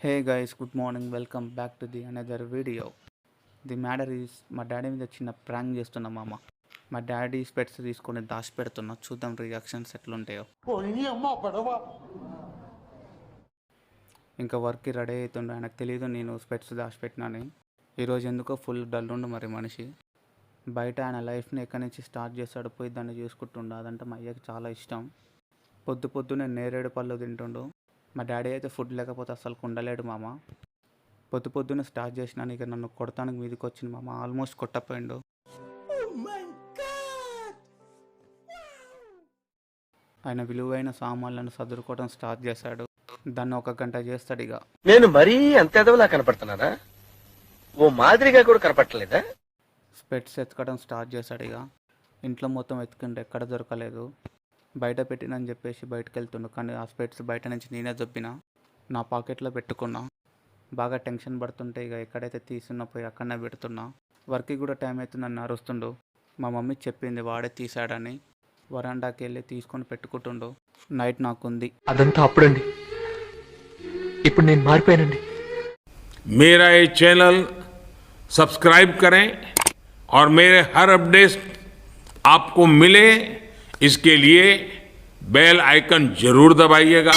Hey guys, good morning. Welcome back to the another video. The matter is మా daddy మీద చిన్న prank చేస్తున్నా మామ. మా డాడీ స్పెట్స్ తీసుకొని దాచి పెడుతున్నా. చూద్దాం రియాక్షన్స్ ఎట్లుంటాయో. ఇంకా వర్క్కి రెడీ అవుతుండే, ఆయనకు తెలియదు నేను స్పెట్స్ దాచిపెట్టినాని. ఈరోజు ఎందుకో ఫుల్ డల్ ఉండు మరి మనిషి. బయట ఆయన లైఫ్ని ఎక్కడి నుంచి స్టార్ట్ చేస్తాడు పోయి దాన్ని చూసుకుంటుండు. అదంటే మా అయ్యకి చాలా ఇష్టం. పొద్దున్నే నేరేడు పళ్ళు తింటుండు. మా డాడీ అయితే ఫుడ్ లేకపోతే అసలు ఉండలేడు మామ. పొద్దున్నే స్టార్ట్ చేసినా ఇక నన్ను కొడతానికి మీదకి వచ్చింది మామ. ఆల్మోస్ట్ కొట్టపోయిండు. ఆయన విలువైన సామాన్లను సదురుకోవడం స్టార్ట్ చేశాడు. దాన్ని 1 గంట చేస్తాడు. ఇక నేను మరీ అంత ఎదవలా కనపడుతున్నానా? ఓ మాదిరిగా కూడా కనపడలేదా? స్పెట్స్ ఎత్తుకడం స్టార్ట్ చేశాడు. ఇక ఇంట్లో మొత్తం ఎత్తుకుంటే ఎక్కడ దొరకలేదు. బయట పెట్టినని చెప్పేసి బయటకు వెళ్తుండు. కానీ ఆ స్పెట్స్ బయట నుంచి నేనే దొబ్బిన నా పాకెట్లో పెట్టుకున్నా. బాగా టెన్షన్ పడుతుంటే ఇక ఎక్కడైతే తీసుకున్నా పోయి అక్కడనే పెడుతున్నా. వర్క్కి కూడా టైం అవుతుందని అరుస్తుండు. మా మమ్మీ చెప్పింది వాడే తీసాడని. వరండాకి వెళ్ళి తీసుకొని పెట్టుకుంటుండు. నైట్ నాకుంది. అదంతా అప్పుడండి, ఇప్పుడు నేను మారిపోయానండి. मेरा ये चैनल सब्सक्राइब करें और मेरे हर अपडेट आपको मिले, इसके लिए बेल आइकन जरूर दबाइएगा।